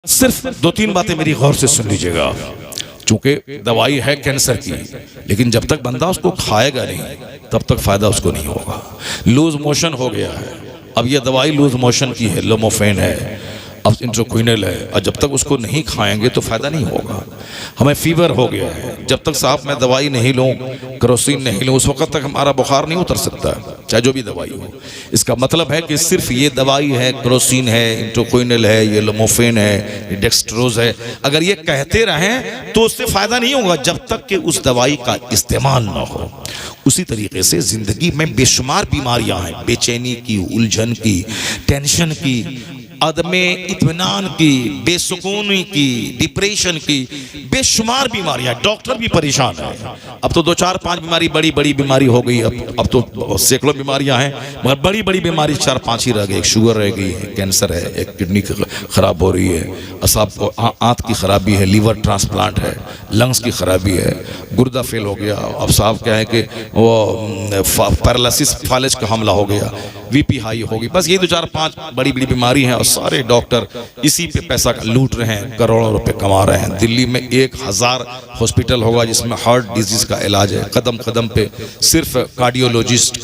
सिर्फ दो तीन बातें मेरी गौर से सुन लीजिएगा। चूंकि दवाई है कैंसर की, लेकिन जब तक बंदा उसको खाएगा नहीं तब तक फायदा उसको नहीं होगा। लूज मोशन हो गया है, अब ये दवाई लूज मोशन की है, लोमोफेन है, अब इंट्रोक्विनल है, और जब तक उसको नहीं खाएंगे तो फायदा नहीं होगा। हमें फीवर हो गया है, जब तक साहब मैं दवाई नहीं लूँ, केरोसिन नहीं लूँ, उस वक्त तक हमारा बुखार नहीं उतर सकता, चाहे जो भी दवाई हो। इसका मतलब है कि सिर्फ ये दवाई है, केरोसिन है, इंट्रोक्विनल है, ये लोमोफेन है, डेक्सट्रोज है, अगर ये कहते रहें तो उससे फायदा नहीं होगा जब तक कि उस दवाई का इस्तेमाल ना हो। उसी तरीके से जिंदगी में बेशुमार बीमारियां हैं, बेचैनी की, उलझन की, टेंशन की, अदमे इत्मीनान की, बेसुकूनी की, डिप्रेशन की, बेशुमार बीमारियां। डॉक्टर भी परेशान है। अब तो 2-4-5 बीमारी बड़ी बड़ी बीमारी हो गई, अब तो सैकड़ों बीमारियां हैं, मगर बड़ी बड़ी बीमारी 4-5 ही रह गई। एक शुगर रह गई है, कैंसर है, एक किडनी खराब हो रही है, असाब आंत की खराबी है, लीवर ट्रांसप्लांट है, लंग्स की खराबी है, गुर्दा फेल हो गया, अब साहब क्या है कि वो पैरालिसिस फालिज का हमला हो गया, बीपी हाई होगी। बस ये 2-4-5 बड़ी बड़ी बीमारी हैं और सारे डॉक्टर इसी पे पैसा लूट रहे हैं, करोड़ों रुपए कमा रहे हैं। दिल्ली में 1000 हॉस्पिटल होगा जिसमें हार्ट डिजीज का इलाज है, कदम कदम पे सिर्फ कार्डियोलॉजिस्ट।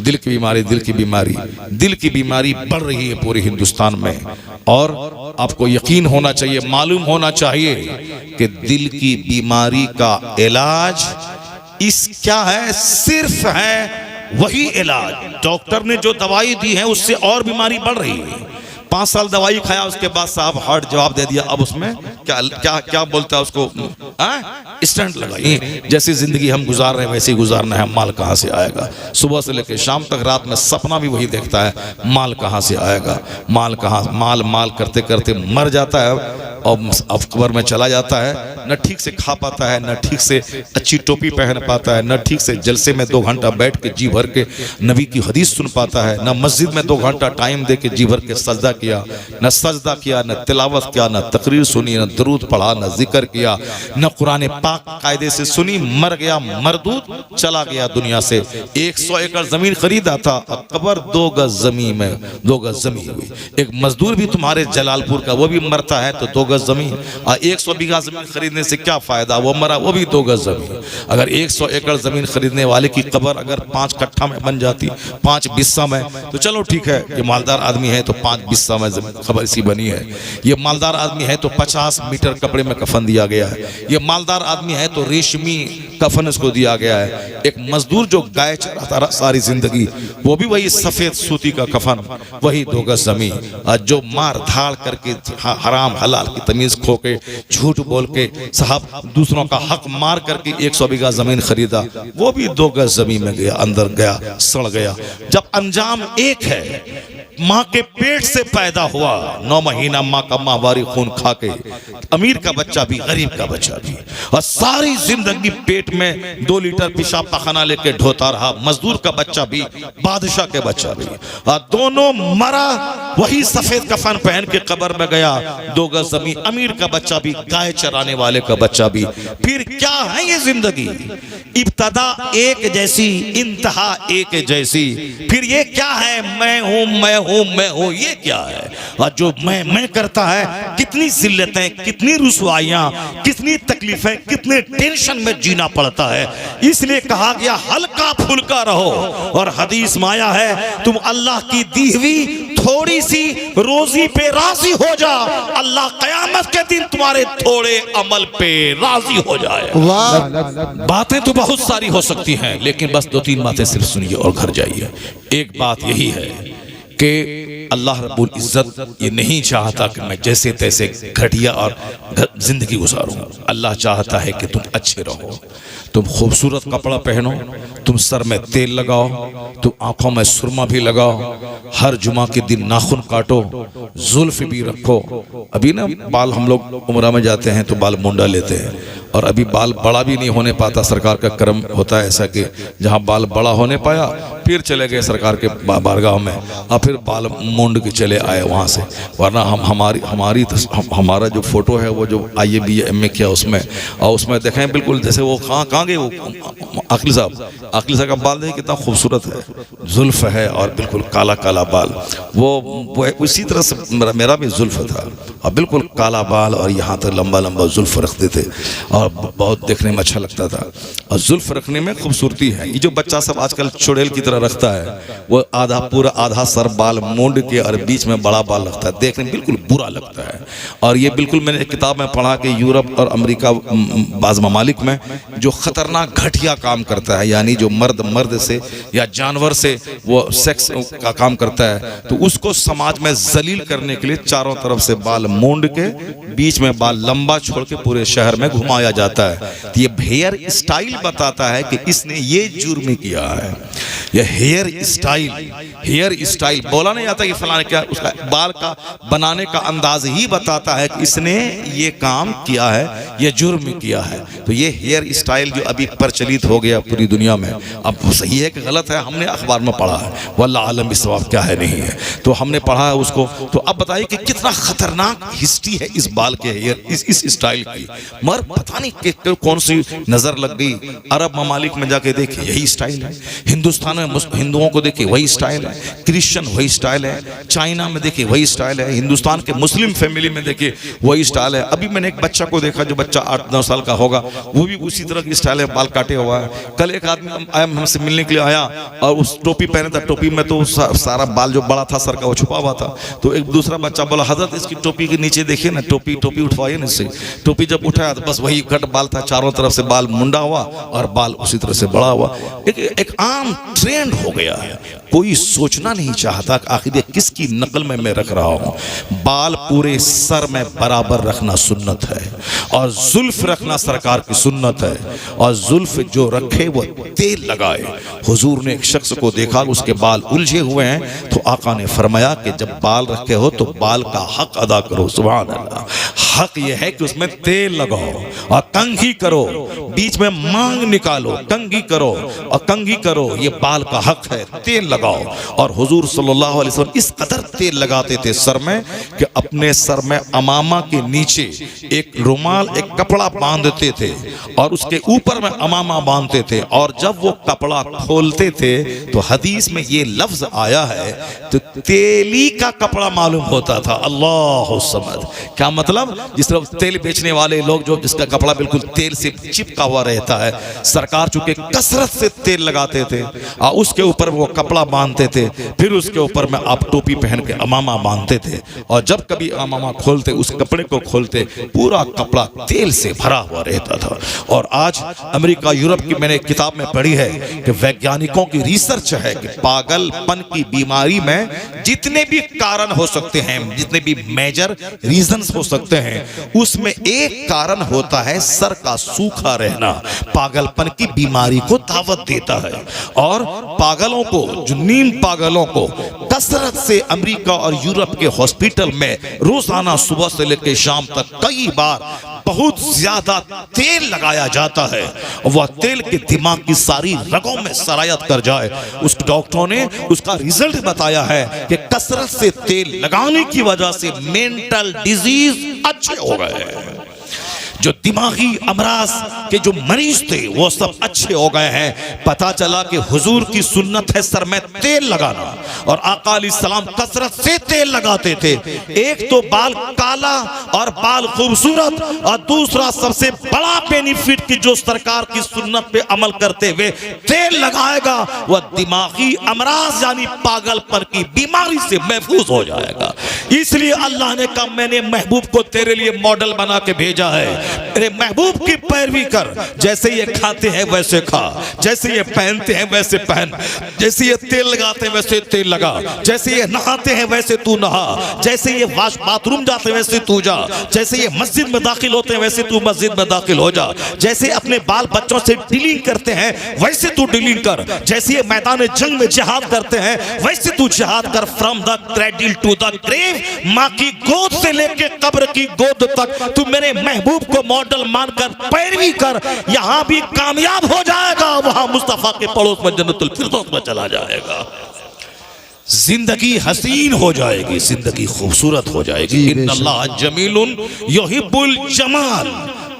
दिल की बीमारी बढ़ रही है पूरे हिंदुस्तान में। और आपको यकीन होना चाहिए, मालूम होना चाहिए कि दिल की बीमारी का इलाज क्या है? सिर्फ है वही इलाज। डॉक्टर ने जो दवाई दी है उससे और बीमारी बढ़ रही है। 5 साल दवाई खाया, उसके बाद साहब हार्ट जवाब दे दिया, अब उसमें क्या क्या क्या बोलता है उसको, स्टंट लगाइए। जैसी जिंदगी हम गुजार रहे हैं वैसे ही गुजारना है। माल कहाँ से आएगा? सुबह से लेकर शाम तक रात में सपना भी वही देखता है, माल कहाँ से आएगा, माल कहाँ, माल करते करते मर जाता है और अब कब्र में चला जाता है। न ठीक से खा पाता है, न ठीक से अच्छी टोपी पहन पाता है, न ठीक से जलसे में 2 घंटा बैठ के जी भर के नबी की हदीस सुन पाता है, न मस्जिद में 2 घंटा टाइम दे के जी भर के सजदा किया, न सजदा किया, न तिलावत किया, न तकरीर सुनी, न दरूद पढ़ा, न जिक्र किया, न कुरान पाक कायदे से सुनी, मर गया, मरदूद चला गया दुनिया से। 100 एकड़ जमीन खरीदा था, कब्र 2 गज जमीन में 2 गज जमीन हुई। एक मजदूर भी तुम्हारे जलालपुर का, वो भी मरता है तो 2 गज जमीन, और 100 बीघा जमीन खरीदने से क्या फायदा? वो मरा, वो भी 2 गज जमीन। अगर 100 एकड़ जमीन खरीदने वाले की कब्र अगर 5 कट्ठा में बन जाती, 5 बिस्सा में, तो चलो ठीक है, ये मालदार आदमी है तो 5 बिस्सा में खबर इसी बनी है। ये मालदार आदमी है तो 50 मीटर कपड़े में कफन दिया गया है। ये मालदार आदमी है तो रेशमी कफन इसको दिया गया है। एक मजदूर जो गाय चराता रहा सारी जिंदगी, वो भी वही सफेद सूती का कफन, वही 2 गज जमीन। जो मार धाड़ करके हराम हलाल की तमीज खो के, झूठ बोल के साहब दूसरों का हक मार करके 100 बीघा जमीन खरीदा, वो भी 2 गज जमीन में गया, अंदर गया, सड़ गया। जब अंजाम एक है, माँ के पेट से पैदा हुआ, 9 महीना माँ का माहवारी खून खा के, अमीर का बच्चा भी, गरीब का बच्चा भी, और सारी जिंदगी पेट में 2 लीटर पेशाब पखाना लेके ढोता रहा। मजदूर का बच्चा भी, बादशाह के बच्चा भी, और दोनों मरा, वही सफेद कफन पहन के कब्र में गया, 2 गज जमीन। अमीर का बच्चा भी, गाय चराने वाले का बच्चा भी। फिर क्या है ये जिंदगी? इब्तदा एक जैसी, इंतहा एक जैसी। फिर ये क्या है? मैं हूं, ये क्या है? और जो मैं करता है, कितनी जिल्लतें, कितनी रुसवाइयां, कितनी तकलीफें, कितने टेंशन में जीना पड़ता है। इसलिए कहा गया हल्का फुल्का रहो। और हदीस में आया है, तुम अल्लाह की दी हुई थोड़ी सी रोजी पे राजी हो जा, अल्लाह कयामत के दिन तुम्हारे थोड़े अमल पे राजी हो जाए। बातें तो बहुत सारी हो सकती हैं, लेकिन बस 2-3 बातें सिर्फ सुनिए और घर जाइए। एक बात यही है कि अल्लाह रब्बुल इज्जत ये नहीं चाहता कि मैं जैसे तैसे घटिया और जिंदगी गुजारूं। अल्लाह चाहता है कि तुम अच्छे रहो, तुम खूबसूरत कपड़ा पहनो, तुम सर में तेल लगाओ, तुम आंखों में सुरमा भी लगाओ, हर जुमा के दिन नाखून काटो, जुल्फ भी रखो। अभी ना बाल, हम लोग उम्रा में जाते हैं तो बाल मुंडा लेते हैं, और अभी बाल बड़ा भी नहीं होने पाता। सरकार का करम होता है ऐसा कि जहाँ बाल बड़ा होने पाया फिर चले गए सरकार के बारगाह में, और फिर बाल मुंड के चले आए वहाँ से। वरना हमारा जो फोटो है वो वो जो IAB MA किया उसमें, और उसमें देखें बिल्कुल जैसे वो कहाँ गए वो आकिल साहब का बाल देखें कितना खूबसूरत है, जुल्फ है और बिल्कुल काला काला बाल। वो उसी तरह से मेरा भी जुल्फ था और बिल्कुल काला बाल और यहाँ तक लंबा लंबा जुल्फ रखते थे और बहुत देखने में अच्छा लगता था। और जुल्फ रखने में खूबसूरती है। ये जो बच्चा सब आजकल चुड़ैल की तरह रखता है, वो पूरा आधा सर बाल मूंड के और बीच में बड़ा बाल रखता है, देखने में बिल्कुल बुरा लगता है। और ये बिल्कुल मैंने एक किताब में पढ़ा कि यूरोप और अमेरिका बाज़ ममालिक में जो खतरनाक घटिया काम करता है, यानी जो मर्द से या जानवर से वो सेक्स का काम करता है, तो उसको समाज में जलील करने के लिए चारों तरफ से बाल मूंड के बीच में बाल लंबा छोड़ के पूरे शहर में घुमाया जाता है। तो ये हेयर स्टाइल बताता है कि इसने ये जुर्म किया है। ये हेयर स्टाइल बोला नहीं जाता कि फलाने क्या, उसका बाल का बनाने का अंदाज ही बताता है कि इसने ये काम किया है, ये जुर्म किया है। तो ये हेयर स्टाइल जो अभी प्रचलित हो गया पूरी दुनिया में, अब सही है कि गलत है हमने अखबार में पढ़ा है, वल्लाह आलम बिस्वाब क्या है नहीं है, तो हमने पढ़ा है उसको। तो अब बताइए कि कितना खतरनाक हिस्ट्री है इस बाल के हेयर इस स्टाइल की। मगर पता नहीं कि कौन सी नजर लग गई, अरब ममालिक में जाके देखे यही स्टाइल है, हिंदुस्तान में हिंदुओं को देखे वही स्टाइल है, क्रिश्चियन वही स्टाइल है, चाइना में देखे वही स्टाइल है, हिंदुस्तान के मुस्लिम फैमिली में देखे वही स्टाइल है। अभी मैंने एक बच्चा को देखा जो बच्चा 8-9 साल का होगा, वो भी उसी तरह की स्टाइल है, बाल काटे हुआ है। कल एक आदमी आया हमसे मिलने के लिए आया और उस टोपी पहने था, टोपी में तो सारा बाल जो बड़ा था सर का वो छुपा हुआ था। तो एक दूसरा बच्चा बोला हजरत इसकी टोपी के नीचे देखिए ना, टोपी उठवाइए ना इससे। टोपी जब उठाया तो बस वही कट बाल था, चारों तरफ से बाल मुंडा हुआ और बाल उसी तरह से बड़ा हुआ। एक आम ट्रेंड हो गया है, कोई सोचना नहीं चाहता कि आखिर किसकी नकल में मैं रख रहा हूं। बाल पूरे सर में बराबर रखना सुन्नत है और जुल्फ रखना सरकार की सुन्नत है, और जुल्फ जो रखे वो तेल लगाए। हुजूर ने एक शख्स को देखा उसके बाल उलझे हुए हैं, तो आका ने फरमाया कि जब बाल रखे हो तो बाल का हक अदा करो। सुभान अल्लाह, हक ये है कि उसमें तेल लगाओ और कंघी करो, बीच में मांग निकालो, कंघी करो और कंघी करो, ये बाल का हक है, तेल लगाओ। और हुजूर सल्लल्लाहु अलैहि वसल्लम इस कदर तेल लगाते थे सर में कि अपने सर में अमामा के नीचे एक रुमाल, एक कपड़ा बांधते थे और उसके ऊपर में अमामा बांधते थे, और जब वो कपड़ा खोलते थे तो हदीस में ये लफ्ज आया है तो तेली का कपड़ा मालूम होता था। अल्लाह समद, क्या मतलब? जिस तरह तेल बेचने वाले लोग जो जिसका कपड़ा बिल्कुल तेल से चिपका हुआ रहता है, सरकार चूंकि कसरत से तेल लगाते थे और उसके ऊपर वो कपड़ा बांधते थे, फिर उसके ऊपर में आप टोपी पहन के अमामा बांधते थे, और जब कभी अमामा खोलते उस कपड़े को खोलते पूरा कपड़ा तेल से भरा हुआ रहता था। और आज अमेरिका यूरोप की मैंने एक किताब में पढ़ी है कि वैज्ञानिकों की रिसर्च है कि पागलपन की बीमारी में जितने भी कारण हो सकते हैं, जितने भी मेजर रीजंस हो सकते हैं, उसमें एक कारण होता है सर का सूखा रहना। पागलपन की बीमारी को दावत देता है, और पागलों को, जो नीम पागलों को कसरत से अमेरिका और यूरोप के हॉस्पिटल में रोजाना सुबह से लेकर शाम तक कई बार बहुत ज्यादा तेल लगाया जाता है, और वह तेल के दिमाग की सारी रगों में सरायत कर जाए। उस डॉक्टरों ने उसका रिजल्ट बताया है कि कसरत से तेल लगाने की वजह से मेंटल डिजीज अच्छे हो गए। जो दिमागी अमराज के जो मरीज थे वो सब अच्छे हो गए हैं। पता चला कि हुजूर की सुन्नत है सर में तेल लगाना, और आका अलैहिस्सलाम कसरत से तेल लगाते थे। एक तो बाल काला और बाल खूबसूरत, और दूसरा सबसे बड़ा बेनिफिट कि जो सरकार की सुन्नत पे अमल करते हुए तेल लगाएगा वह दिमागी अमराज यानी पागलपन की बीमारी से महफूज हो जाएगा। इसलिए अल्लाह ने कहा मैंने महबूब को तेरे लिए मॉडल बना के भेजा है, मेरे महबूब की पैरवी कर। जैसे ये खाते हैं वैसे खा, जैसे ये पहनते हैं वैसे पहन, जैसे ये तेल लगाते हैं वैसे तेल लगा, जैसे ये नहाते हैं वैसे तू नहा, जैसे ये बाथरूम जाते हैं वैसे तू जा, जैसे ये मस्जिद में दाखिल होते हैं वैसे तू मस्जिद में दाखिल हो जा, जैसे अपने बाल बच्चों से डीलिंग करते हैं वैसे तू डीलिंग कर, जैसे ये मैदान जंग में जिहाद करते हैं वैसे तू जिहाद कर। From the cradle to the grave, माँ की गोद से लेके कब्र की गोद तक तू मेरे महबूब को मॉडल मानकर पैरवी कर, यहां भी कामयाब हो जाएगा, वहां मुस्तफा के पड़ोस में जन्नतुल फिरदौस में चला जाएगा। जिंदगी हसीन हो जाएगी, जिंदगी खूबसूरत हो जाएगी। इन्नल्लाह जमीलुन युहिब्बुल जमाल,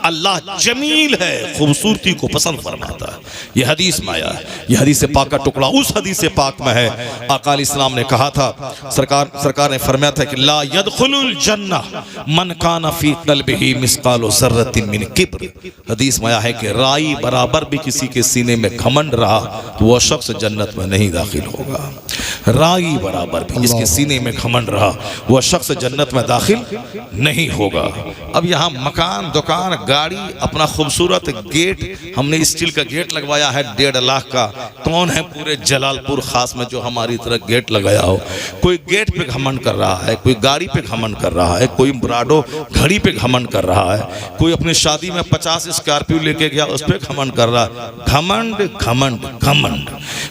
अल्लाह जमील है, खूबसूरती को पसंद फरमाता है। यह हदीस में आया है, यह हदीस पाक का टुकड़ा उस हदीस पाक में है। आका इस्लाम ने कहा था, सरकार ने फरमाया था कि ला यदखुलुल जन्नह मन काना फी क़ल्बिही मिस्क़ालु ज़र्रतिन मिन किब्र। हदीस में आया है कि राई बराबर भी किसी के सीने में घमंड रहा तो वह शख्स जन्नत में नहीं दाखिल होगा। राई बराबर भी जिसके सीने में घमंड रहा वह शख्स जन्नत में दाखिल नहीं होगा। अब यहाँ मकान, दुकान, गाड़ी, अपना खूबसूरत गेट, हमने स्टील का गेट लगवाया है 1.5 लाख का। कौन है पूरे जलालपुर खास में जो हमारी तरह गेट लगाया हो? कोई गेट पे घमंड कर रहा है, कोई गाड़ी पे घमंड कर रहा है, कोई ब्राडो घड़ी पे घमंड कर रहा है, कोई अपनी शादी में 50 स्कॉर्पियो लेके गया उस पर घमंड कर रहा है। घमंड घमंड घमंड।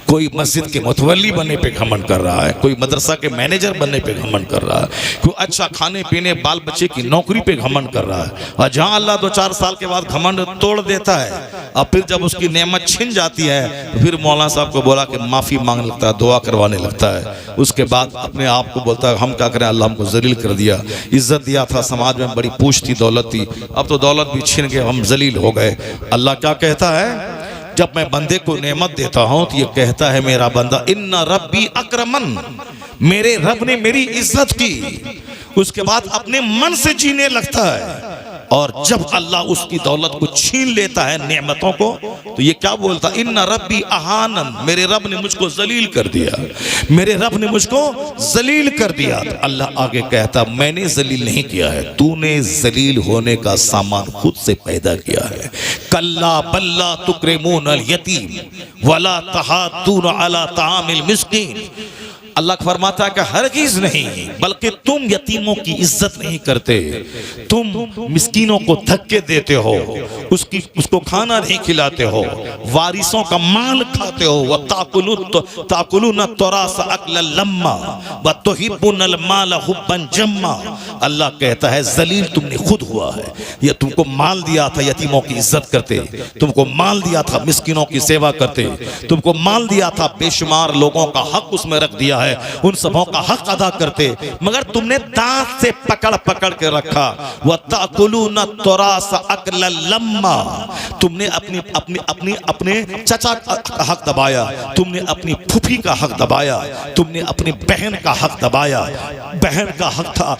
कोई मस्जिद के मुतवल्ली बनने पे घमंड कर रहा है, कोई मदरसा के मैनेजर बनने पे घमंड कर रहा है, कोई अच्छा खाने पीने बाल बच्चे की नौकरी पे घमंड कर रहा है। और जहाँ अल्लाह 2-4 साल के बाद घमंड तोड़ देता है और फिर जब उसकी नेमत छिन जाती है तो फिर मौलाना साहब को बोला कि माफ़ी मांगने लगता है, दुआ करवाने लगता है। उसके बाद अपने आप को बोलता है हम क्या करें, अल्लाह हमको जलील कर दिया, इज्जत दिया था, समाज में बड़ी पूछ थी, दौलत थी, अब तो दौलत भी छिन गए, हम जलील हो गए। अल्लाह क्या कहता है, जब मैं बंदे को नेमत देता हूं तो ये कहता है मेरा बंदा इन्ना रब्बी अक्रमन, मेरे रब ने मेरी इज्जत की। उसके बाद अपने मन से जीने लगता है। और जब अल्लाह उसकी दौलत को छीन लेता है, नेमतों को, तो ये क्या बोलता, इन्ना रब्बी अहानन, मेरे रब ने मुझको जलील कर दिया, मेरे रब ने मुझको जलील कर दिया। तो अल्लाह आगे कहता मैंने जलील नहीं किया है, तूने जलील होने का सामान खुद से पैदा किया है। कल्ला बल्ला तुकरिमून अल यतीम वला तहाद्दून अला तामिल मिस्कीन। अल्लाह फरमाता है कि हरगिज़ नहीं, बल्कि तुम यतीमों की इज्जत नहीं करते, तुम मिस्कीनों को धक्के देते हो, उसको खाना नहीं खिलाते हो, वारिसों का माल खाते हो। व ताकुलून तुरास अक्लन लम्मा व तुहिब्बुनल माल हुब्बन जम्मा। अल्लाह कहता है जलील तुमने खुद हुआ है। ये तुमको माल दिया था, यतीमों की इज्जत करते, तुमको माल दिया था, मिस्किनों की सेवा करते, तुमको माल दिया था, बेशुमार लोगों का हक उसमें रख दिया है, उन सबों का हक अदा करते, मगर तुमने दांत से पकड़ पकड़ के रखा। व ताकुलून तुरास अक्लन लम्मा, तुमने अपने चचा का हक दबाया, तुमने अपनी फूफी का हक दबाया, तुमने अपनी बहन का हक दबाया। बहन का हक था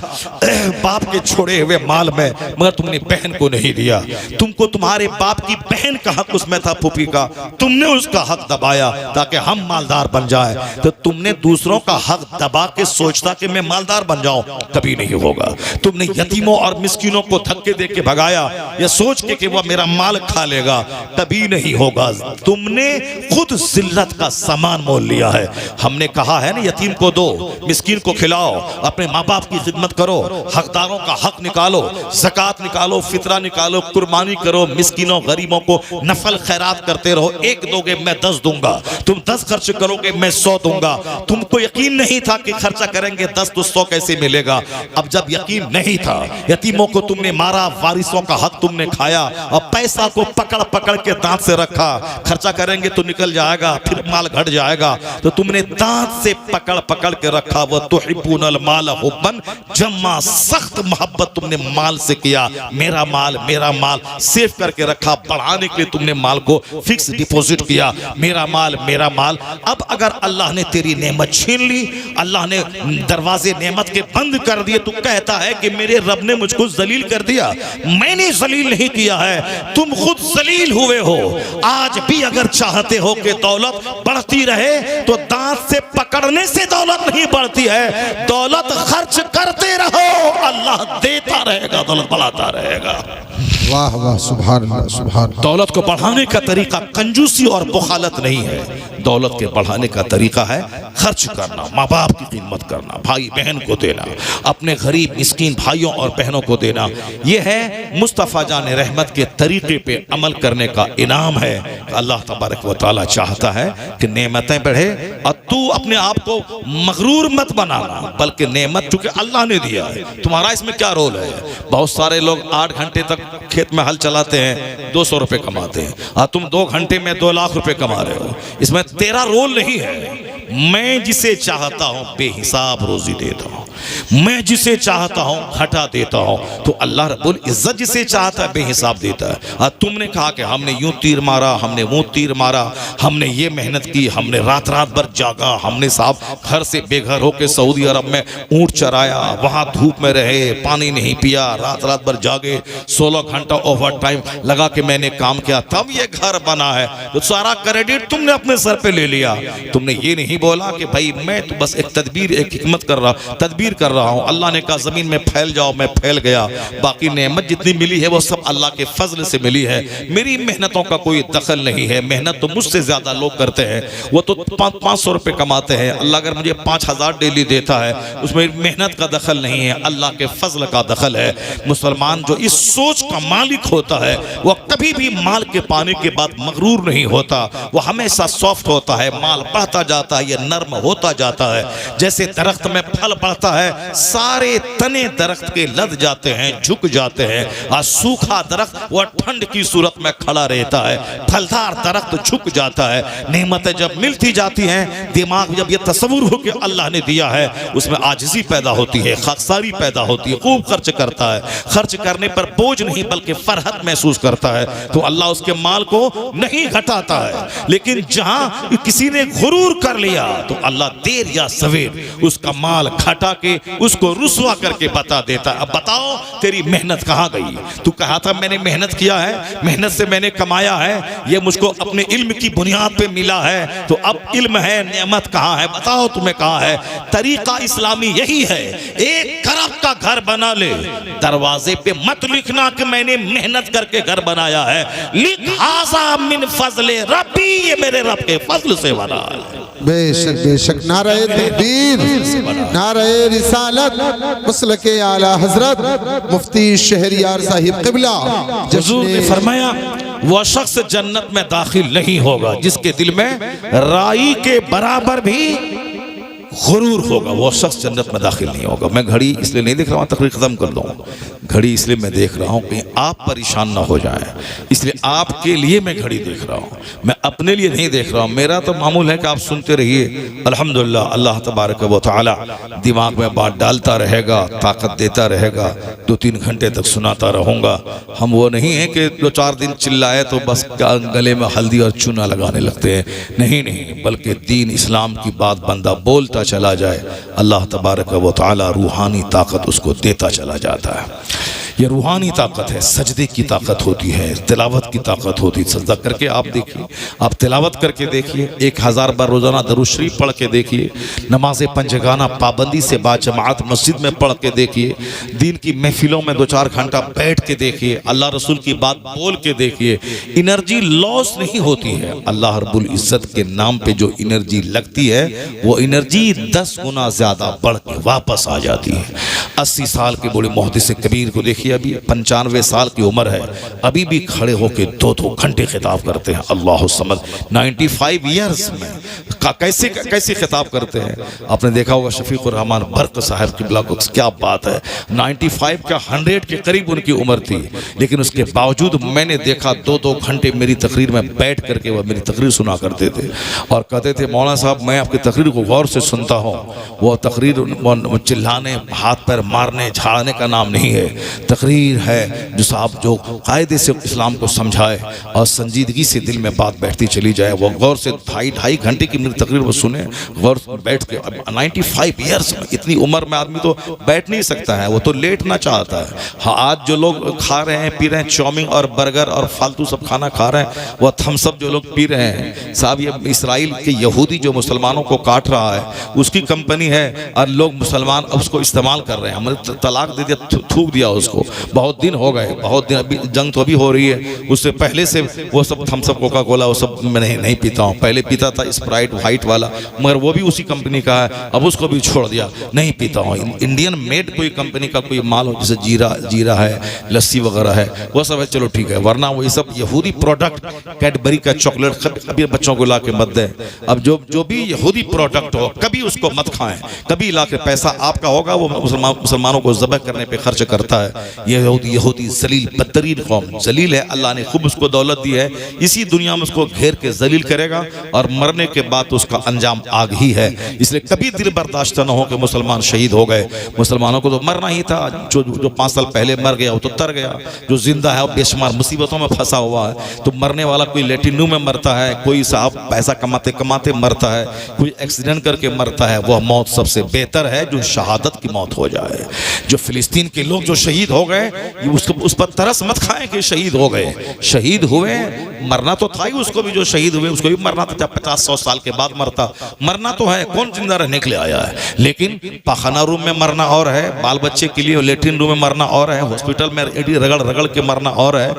बाप के छोड़े हुए माल में, मगर तुमने बहन को नहीं दिया। तुमको तुम्हारे बाप की बहन का हक उसमें था, फूफी का, तुमने उसका हक दबाया ताकि हम मालदार बन जाए। तो तुमने दूसरों का हक दबा के सोचता कि मैं मालदार बन जाऊं, कभी नहीं होगा। तुमने यतीमों और मिस्किनों को धक्के दे के भगाया या सोच के कि वह मेरा माल खा लेगा, कभी नहीं होगा। तुमने खुद जिल्लत का सामान मोल लिया है। हमने कहा है ना, यतीम को दो, मिस्किन को खिलाओ, अपने माँ बाप की खिदमत करो, हकदारों का हक निकालो, ज़कात निकालो, फितरा निकालो, कुर्बानी करो, मिस्किनों गरीबों को नफल खैरात करते रहो। एक दोगे मैं 10 दूंगा, तुम 10 खर्च करोगे मैं 100 दूंगा। तुमको यकीन नहीं था कि खर्चा करेंगे 10 तो 100 कैसे मिलेगा। अब जब यकीन नहीं था, यतीमों को तुमने मारा, वारिसों का हक तुमने खाया और पैसा को पकड़ पकड़ के दांत से रखा, खर्चा करेंगे तो निकल जाएगा, फिर माल घट जाएगा, तो तुमने दांत से पकड़ पकड़ के रखा। वह तुहिब्बुनल माल हुब्बन जम्मा, सख्त मोहब्बत तुमने माल से किया, मेरा माल सेव करके रखा। बढ़ाने के लिए तुमने माल को फिक्स डिपॉजिट किया, मेरा माल। अब अगर अल्लाह ने तेरी नेमत छीन ली, अल्लाह ने दरवाजे नेमत के बंद कर दिए, तो कहता है कि मेरे रब ने मुझको जलील कर दिया। मैंने जलील नहीं किया है, तुम खुद जलील हुए हो। आज भी अगर चाहते हो कि दौलत बढ़ती रहे तो दांत से पकड़ने से दौलत नहीं बढ़ती है, दौलत खर्च करते रहो, अल्लाह देता रहेगा, दौलत बढ़ाता रहेगा। वाह वाह, सुभान अल्लाह, सुभान। दौलत को बढ़ाने का तरीका कंजूसी और बुखालत नहीं है, दौलत के बढ़ाने का तरीका है खर्च करना, माँ बाप की खिदमत करना, भाई बहन को देना, अपने गरीब मिस्कीन भाइयों और बहनों को देना। यह है मुस्तफ़ा जान रहमत के तरीके पे अमल करने का इनाम है। अल्लाह तबारक व तआला चाहता है कि नेमतें बढ़े और तू अपने आप को मगरूर मत बनाना, बल्कि नेमत चूंकि अल्लाह ने दिया है, तुम्हारा इसमें क्या रोल है। बहुत सारे लोग 8 घंटे तक खेत में हल चलाते हैं, 200 रुपए कमाते हैं, और तुम 2 घंटे में 2 लाख रुपए कमा रहे हो। इसमें तेरा रोल नहीं है, मैं जिसे चाहता हूं बेहिसाब रोजी देता हूं, मैं जिसे चाहता हूं घटा देता हूं। तो अल्लाह रब्बुल इज्जत जिसे चाहता है बेहिसाब देता है। और तुमने कहा कि हमने यूं तीर मारा, हमने वो तीर मारा, हमने ये मेहनत की, हमने रात रात भर जागा, हमने साहब घर से बेघर होकर सऊदी अरब में ऊंट चराया, वहां धूप में रहे, पानी नहीं पिया, रात रात भर जागे, 16 घंटा ओवर टाइम लगा के मैंने काम किया, तब ये घर बना है। तो सारा क्रेडिट तुमने अपने सर पे ले लिया। तुमने ये नहीं बोला कि भाई मैं तो बस एक तदबीर, एक हिकमत कर रहा हूं। अल्लाह ने कहा जमीन में फैल जाओ, मैं फैल गया। बाकी नेमत जितनी मिली है वो सब अल्लाह के फजल से मिली है, मेरी मेहनतों का कोई दखल नहीं है। मेहनत तो मुझसे ज्यादा लोग करते हैं, वो तो 500 रुपए कमाते हैं। अल्लाह अगर मुझे 5000 डेली देता है उसमें मेहनत का दखल नहीं है, अल्लाह के फजल का दखल है। मुसलमान जो इस सोच का मालिक होता है वो कभी भी माल के पाने के बाद मगरूर नहीं होता, वो हमेशा सॉफ्ट होता है। माल बढ़ता जाता है, ये नर्म होता जाता है। जैसे दरख्त में फल बढ़ता है, सारे तने दरख्त के लद जाते हैं, झुक जाते हैं, और सूखा दरख्त वह ठंड की सूरत में खड़ा रहता है, फलदार दरख्त झुक जाता है। नेमतें जब मिलती जाती हैं, दिमाग जब ये तस्वुर हो कि अल्लाह ने दिया है, उसमें आजिज़ी पैदा होती है, खाकसारी पैदा होती है, खूब खर्च करता है। खर्च करने पर बोझ नहीं बल्कि फरहत महसूस करता है। तो अल्लाह उसके माल को नहीं घटाता है। लेकिन जहां किसी ने गुरूर कर लिया तो अल्लाह देर या सवेर उसका माल घटा के उसको रुसवा करके बता देता है। अब बताओ तेरी मेहनत कहाँ गई? तू कहा था मैंने मेहनत किया है, मेहनत से मैंने कमाया है, ये मुझको अपने इल्म की बुनियाद पे मिला है, तो अब इल्म है, नेमत कहाँ है? बताओ तुम्हें कहाँ है? तरीका इस्लामी यही है, 1 खरब का घर बना ले, दरवाजे पे मत लिखना कि मैंने मेहनत करके घर बनाया है, लिख हाज़ा मिन फज़ले रब्बी, ये मेरे रब के फजल से बना है। बेशक बेशक, नारे तकबीर, नारे रिसालत, मसलके आला हजरत मुफ्ती शहरियार साहिब क़िबला। हुज़ूर ने फरमाया वह शख्स जन्नत में दाखिल नहीं होगा जिसके दिल में राई के बराबर भी गुरूर होगा, वो शख्स जन्नत में दाखिल नहीं होगा। मैं घड़ी इसलिए नहीं देख रहा हूँ, तकरीर ख़त्म कर दूँ। घड़ी इसलिए मैं देख रहा हूँ कि आप परेशान ना हो जाएं, इसलिए आपके लिए मैं घड़ी देख रहा हूँ, मैं अपने लिए नहीं देख रहा हूँ। मेरा तो मामूल है कि आप सुनते रहिए, अल्हम्दुलिल्लाह। अल्लाह तबारक व तआला दिमाग में बात डालता रहेगा, ताकत देता रहेगा, 2-3 घंटे तक सुनाता रहूँगा। हम वो नहीं हैं कि 2-4 दिन चिल्लाए तो बस गले में हल्दी और चूना लगाने लगते हैं, नहीं नहीं, बल्कि दीन इस्लाम की बात बंदा बोलता चला जाए, अल्लाह तबारक व तआला रूहानी ताकत उसको देता चला जाता है। ये रूहानी ताकत है, सजदे की ताकत होती है, तिलावत की ताकत होती है। सजदा करके आप देखिए, आप तिलावत करके देखिए, 1000 बार रोज़ाना दरूद शरीफ पढ़ के देखिए, नमाज पंजगाना पाबंदी से बाजमात मस्जिद में पढ़ के देखिए, दीन की महफिलों में 2-4 घंटा बैठ के देखिए, अल्लाह रसूल की बात बोल के देखिए। एनर्जी लॉस नहीं होती है। अल्लाह रब्बुल इज़्ज़त के नाम पे जो एनर्जी लगती है वो एनर्जी 10 गुना ज़्यादा बढ़ के वापस आ जाती है। 80 साल के बूढ़े मुहद्दिस कबीर को देखिए, अभी 95 साल की उम्र है, अभी भी खड़े होकर 2-2 घंटे खिताब करते हैं। अल्लाह समद, 95 ईयर्स में कैसे कैसे खिताब करते हैं। आपने देखा होगा शफीकुर रहमान बर्क साहब क़िबला को, क्या बात है, 95 का 100 के करीब उनकी उम्र थी, लेकिन उसके बावजूद मैंने देखा 2-2 घंटे मेरी तकरीर में बैठ करके वह मेरी तकरीर सुना करते थे और कहते थे मौलाना साहब मैं आपकी तकरीर को गौर से सुनता हूँ। वो तकरीर चिल्लाने, हाथ पैर मारने, झाड़ने का नाम नहीं है। तकरीर है जो साहब जो कायदे से इस्लाम को समझाए और संजीदगी से दिल में बात बैठती चली जाए। वो गौर से 2.5 घंटे की मेरी तकरीर वो सुने, गौर से बैठ के। 95 ईयर्स में, इतनी उम्र में आदमी तो बैठ नहीं सकता है, वो तो लेटना चाहता है। हाँ, आज जो लोग खा रहे हैं, पी रहे हैं, चाउमीन और बर्गर और फालतू सब खाना खा रहे हैं, वह थम्सअप जो लोग पी रहे हैं साहब, ये इसराइल के यहूदी जो मुसलमानों को काट रहा है उसकी कंपनी है और लोग मुसलमान उसको इस्तेमाल कर रहे हैं। हमने तलाक दे दिया, थूक दिया उसको, बहुत दिन हो गए, बहुत दिन। अभी जंग तो अभी हो रही है, उससे पहले से वो सब थम्सअप, कोका कोला, वो सब मैं नहीं पीता हूँ। पहले पीता था स्प्राइट वाइट वाला, मगर वो भी उसी कंपनी का है, अब उसको भी छोड़ दिया, नहीं पीता हूँ। इंडियन मेड कोई कंपनी का कोई माल हो, जैसे जीरा है, लस्सी वगैरह है, वो सब है, चलो ठीक है, वरना वो ये सब यहूदी प्रोडक्ट, कैडबरी का चॉकलेट कभी बच्चों को ला के मत दें। अब जो भी यहूदी प्रोडक्ट हो कभी उसको मत खाएं, कभी ला के, पैसा आपका होगा वो मुसलमानों को ज़बह करने पे खर्च करता है, ये यहूदी जलील बदतरीन कौम जलील है। अल्लाह ने खूब उसको दौलत दी है, इसी दुनिया में उसको घेर के जलील करेगा और मरने के बाद तो उसका अंजाम आग ही है। इसलिए कभी दिल बर्दाश्त न हो कि मुसलमान शहीद हो गए। मुसलमानों को तो मरना ही था। जो 5 साल पहले मर गया वो तो तर गया, जो जिंदा है वो बेशुमार मुसीबतों में फंसा हुआ है। तो मरने वाला कोई लेटिनू में मरता है, कोई साहब पैसा कमाते कमाते मरता है, कोई एक्सीडेंट करके मरता है। वह मौत सबसे बेहतर है जो शहादत की मौत हो जाए। जो फिलिस्तीन के लोग जो शहीद हो गए, उस पर तरस मत खाएं कि शहीद हो गए। शहीद हुए, मरना तो था ही, उसको भी जो शहीद हुए उसको भी मरना था। 50-100 साल के बाद मरना तो है, कौन जिंदा रहने के लिए आया है। लेकिन पाखाना रूम में मरना और है, बाल बच्चे के लिए लेटरिन रूम में मरना और है, हॉस्पिटल में रगड़ रगड़ के मरना और है,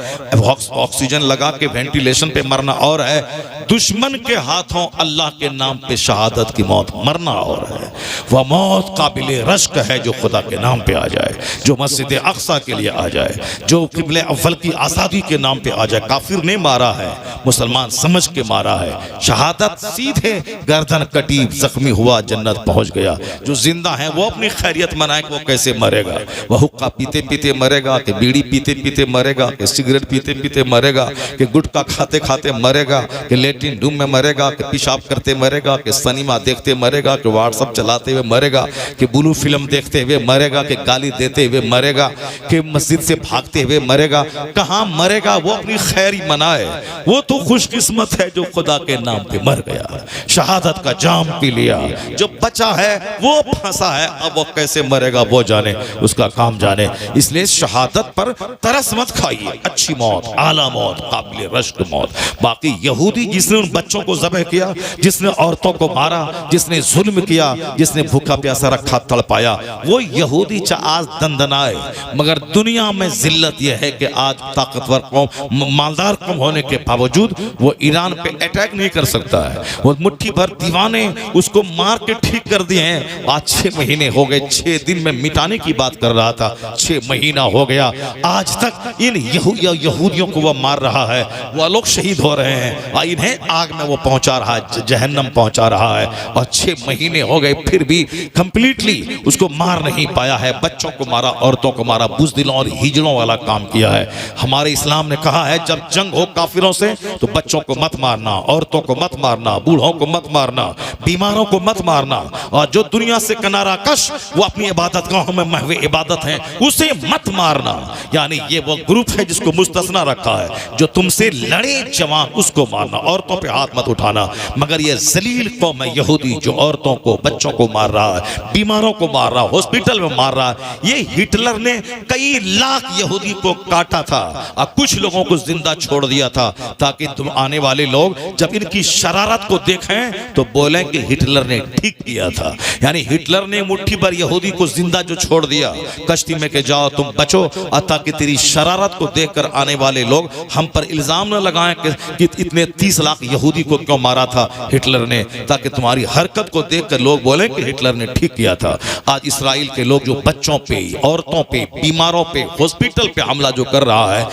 ऑक्सीजन लगा के वेंटिलेशन पे मरना और है, दुश्मन के हाथों अल्लाह के नाम पे शहादत की मौत मरना और है। वह मौत काबिले रश्क है जो खुदा के नाम पे आ जाए, जो मस्जिद अक्सा के लिए आ जाए, जो किबले अव्वल की आज़ादी के नाम पे आ जाए। काफिर ने मारा है, मुसलमान समझ के मारा है। शहादत सीधे गर्दन कटी, जख्मी हुआ, जन्नत पहुंच गया। जो जिंदा है वो अपनी खैरियत मनाए कि वो कैसे मरेगा। वह हुक्का पीते पीते मरेगा कि बीड़ी पीते पीते मरेगा कि सिगरेट पीते पीते मरेगा कि गुटखा खाते खाते मरेगा कि लेटरिन रूम में मरेगा कि पेशाब करते मरेगा कि सिनेमा देखते मरेगा कि व्हाट्सएप चलाते हुए मरेगा कि ब्लू फिल्म देखते हुए मरेगा कि गाली देते हुए मरेगा कि मस्जिद से भागते हुए मरेगा। कहाँ मरेगा वो अपनी खैरी मनाए। वो तो खुशकिस्मत है जो खुदा के नाम पे मर गया, शहादत का जाम पी लिया। जो बचा है वो फंसा है, अब वो कैसे मरेगा वो जाने, उसका काम जाने। इसलिए शहादत पर तरस मत खाइए। अच्छी मौत, आला मौत, काबिल रश्क मौत। बाकी यहूदी जिसने उन बच्चों को ज़बह किया, जिसने औरतों को मारा, जिसने जुल्म किया, जिसने भूखा प्यासा रखा तड़पाया, वो यहूदी आज दंदनाए। मगर दुनिया में जिल्लत यह है कि आज ताकतवर कौम, मालदार कौम होने के बावजूद वो ईरान पे अटैक नहीं कर सकता है। वो मुट्ठी भर दीवाने उसको मार के ठीक कर दिए हैं। आज 6 महीने हो गए, 6 दिन में मिटाने की बात कर रहा था, 6 महीना हो गया, आज तक इन यहूदियों को वह मार रहा है। वह लोग शहीद हो रहे हैं और इन्हें आग में वो पहुंचा रहा है, जहन्नम पहुंचा रहा है। और 6 महीने हो गए फिर भी कंप्लीटली उसको मार नहीं पाया है। बच्चों को मारा, औरतों को मारा, बुज़दिलों और हिजड़ों वाला काम किया है। हमारे इस्लाम ने कहा है जब जंग हो काफिरों से तो बच्चों को मत मारना, औरतों को मत मारना, बूढ़ों को मत मारना, बीमारों को मत मारना। और जो दुनिया से किनारा कश, वो अपनी इबादत गाहों में महवे इबादत है, उसे मत मारना। यानी ये वो ग्रुप है जिसको मुस्तस्ना रखा है। जो तुमसे लड़े जवान उसको मारना, औरतों पे हाथ मत उठाना। मगर ये जलील कौम है यहूदी जो औरतों को, बच्चों को मार रहा है, बीमारों को मार रहा है, हॉस्पिटल में मार रहा है। ये हिटलर ने कई लाख यहूदी को काटा था और कुछ लोगों को जिंदा छोड़ दिया था, ताकि तुम आने वाले लोग जब इनकी शरारत को देखें तो बोलें कि हिटलर ने ठीक किया था। यानी हिटलर ने मुट्ठी भर यहूदी को जिंदा जो छोड़ दिया, कश्ती में के जाओ तुम बचो, ताकि तेरी शरारत को देखकर आने वाले लोग हम पर इल्जाम न लगाएं कि इतने 30 लाख यहूदी को क्यों मारा था हिटलर ने, ताकि तुम्हारी हरकत को देखकर लोग बोलें कि हिटलर ने ठीक किया था। आज इसराइल के लोग जो बच्चों पे, औरतों पे, बीमारों पे, हॉस्पिटल पे हमला जो कर रहा है,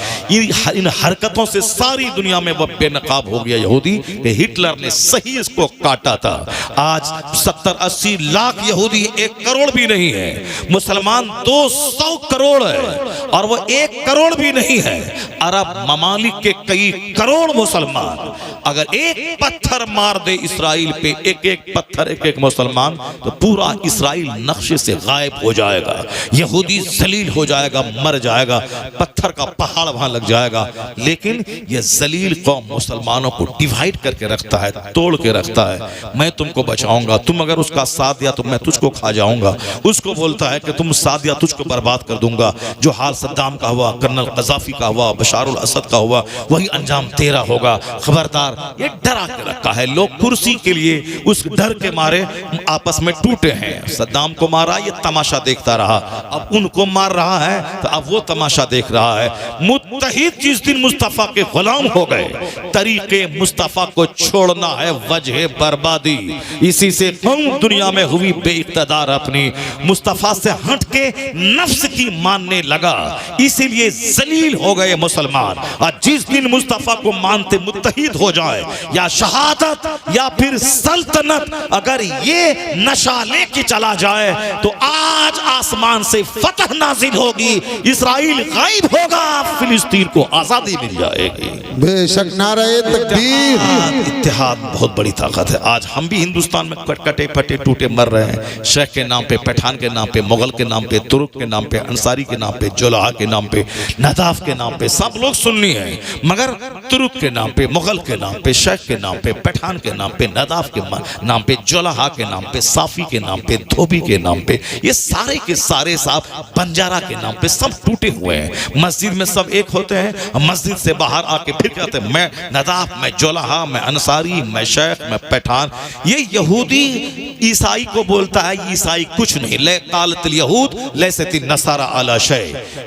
इन हरकतों से सारी दुनिया में वह बेनकाब हो गया यहूदी कि हिटलर ने सही इसको काटा था। आज 70-80 लाख यहूदी 1 करोड़ भी नहीं है, मुसलमान 200 करोड़ है और वो 1 करोड़ भी नहीं है। अरब ममालिक के कई करोड़ मुसलमान, अगर एक पत्थर मार दे इसराइल पे, एक पत्थर, एक मुसलमान, तो पूरा इसराइल नक्शे से गायब हो जाएगा। यहूदी जलील हो जाएगा, मर जाएगा, पत्थर का पहाड़ वहां लग जाएगा। लेकिन यह जलील कौम मुसलमानों को डिवाइड करके रखता है, तोड़ के रखता है। मैं तुमको बचाऊंगा, तुम अगर उसका साथ दिया तो मैं तुझको खा जाऊंगा। उसको बोलता है कि तुम साथ दिया तुझको बर्बाद कर दूंगा। जो हाल सद्दाम का हुआ, कर्नल कज़ाफी का हुआ, बशारुल असद का हुआ, वही अंजाम तेरा होगा, खबरदार। ये डरा के रखा है। लोग कुर्सी के लिए उस डर के मारे आपस में टूटे हैं। सद्दाम को मारा, ये तमाशा देखता रहा, अब उनको मार रहा है तो अब वो तमाशा देख रहा है। मुत्तहिद जिस दिन मुस्तफा के गुलाम हो गए, तरीके मुस्तफा को छोड़ना है वजह बर्बादी। इसी से कौम दुनिया में हुई बेइक़्तिदार, अपनी मुस्तफा से हट के नफ्स की मानने लगा, इसीलिए जलील हो गए मुसलमान। मुसलमान, और जिस दिन मुस्तफ़ा को मानते मुत्तहिद हो जाए, या शहादत या फिर सल्तनत, अगर ये नशा लेके चला जाए तो आज आसमान से फतह नाजिल होगी, इसराइल गायब होगा, फिलिस्तीन को आजादी मिल जाएगी। बेशक नारे तकबीर। इत्तेहाद बहुत बड़ी ताकत है। आज हम भी हिंदुस्तान में कटे फटे टूटे मर रहे हैं, शेख के नाम पे, पठान के नाम पे, मुगल के नाम पे, तुर्क के नाम पे, अंसारी के नाम पे, जुलाहा के नाम पे, नदाफ के नाम पे, सब लोग सुन्नी हैं, मगर तुर्क के नाम पे, मुगल के नाम पे, शेख के नाम पे, पठान के नाम पे, नदाफ के नाम पे, जुलाहा के नाम पे, साफी के नाम पे, धोबी के नाम पे, ये सारे के सारे साहब बंजारा के नाम पे सब टूटे हुए हैं। मस्जिद में सब एक होते हैं, मस्जिद से बाहर आके फिर कहते हैं मैं नदाफ, मैं जुलाहा, मैं अंसारी, मैं शेख, मैं पठान। ये यहूदी ईसाई को बोलता है, ईसाई कुछ नहीं, ले कालतिल यहूद लैसति नसारा अला शै।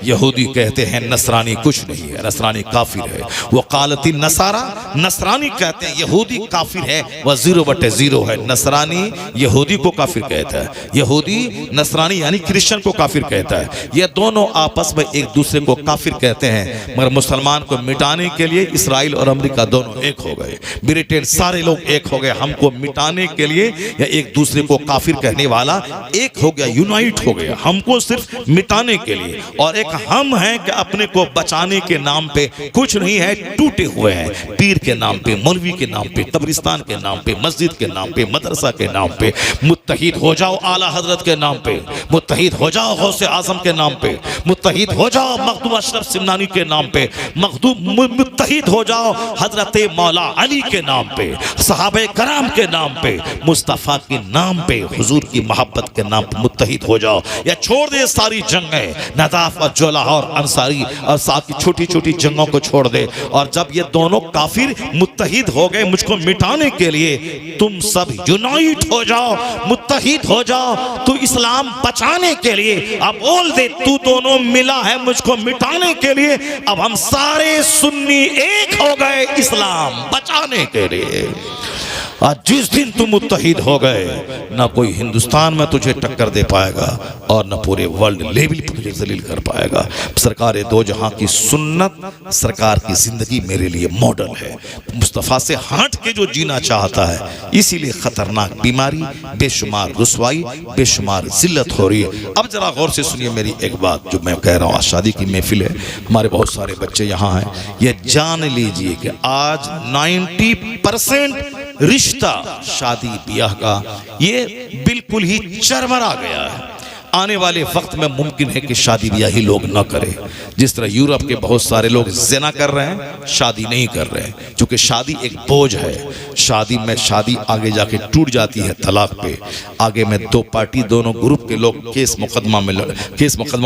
यहूदी कहते हैं नसरानी कुछ नहीं है, नसरानी काफिर है। वो कालतिल नसारा, नसरानी कहते हैं यहूदी काफिर है, वह 0/0 है। नसरानी यहूदी को काफिर कहता है, यहूदी नसरानी यानी क्रिश्चियन को काफिर कहता है। ये दोनों आपस में एक दूसरे को काफिर कहते हैं, मगर मुसलमान को मिटाने के लिए इसराइल और अमेरिका दोनों एक हो गए, ब्रिटेन सारे लोग एक हो गए। हमको मिटाने के लिए या एक दूसरे को काफिर कहने वाला एक हो गया, यूनाइट हो गया, हमको सिर्फ मिटाने के लिए। और एक हम हैं कि अपने को बचाने के नाम पे कुछ नहीं है, टूटे हुए हैं, पीर के नाम पे, मौलवी के नाम पे, कब्रिस्तान के नाम पे, मस्जिद के नाम पे, मदरसा के नाम पे। मुत्तहिद हो जाओ आला हजरत के नाम पे, मुत्तहिद हो जाओ गौसे आजम के नाम पे, मुत्तहिद हो जाओ मखदूम अशरफ सिमनानी के नाम पे, मुत्तहिद हो जाओ हजरत मौला अली के नाम पे, सहाबे कराम के नाम पे, मुस्तफ़ा के नाम पे, हुजूर की मोहब्बत के नाम पे मुत्तहिद हो जाओ। या छोड़ दे सारी जंगें, नदाफ और जुलाहा और अंसारी और साथ की छोटी छोटी जंगों को छोड़ दे। और जब ये दोनों काफिर मुत्तहिद हो गए मुझको मिटाने के लिए, तुम सब यूनाइट हो जाओ, मुत्तहिद हो जाओ, तू इस्लाम बचाने के लिए। अब बोल दे तू दोनों मिला है मुझको मिटाने के लिए, अब हम सारे सुन्नी एक हो गए इस्लाम बचाने के लिए। आज जिस दिन तुम मुत्तहिद हो गए, ना कोई हिंदुस्तान में तुझे टक्कर दे पाएगा और ना पूरे वर्ल्ड लेवल पर तुझे जलील कर पाएगा। सरकार दो जहां की सुन्नत, सरकार की जिंदगी मेरे लिए मॉडल है। मुस्तफ़ा से हट के जो जीना चाहता है, इसीलिए खतरनाक बीमारी, बेशुमार रुसवाई, बेशुमार जिल्लत हो रही है। अब जरा गौर से सुनिए मेरी एक बात जो मैं कह रहा हूँ। आज शादी की महफिल है, हमारे बहुत सारे बच्चे यहाँ हैं, ये जान लीजिए कि आज 90% रिश्ता शादी ब्याह का ये बिल्कुल ही चरमरा गया है। आने वाले वक्त में मुमकिन है कि शादी ब्याह ही लोग न करें। जिस तरह यूरोप के बहुत सारे लोग ज़िना कर रहे हैं, शादी नहीं कर रहे हैं, क्योंकि शादी एक बोझ है। शादी आगे जाके टूट जाती है तलाक पे। आगे में दो पार्टी, दोनों ग्रुप के लोग केस मुकदमा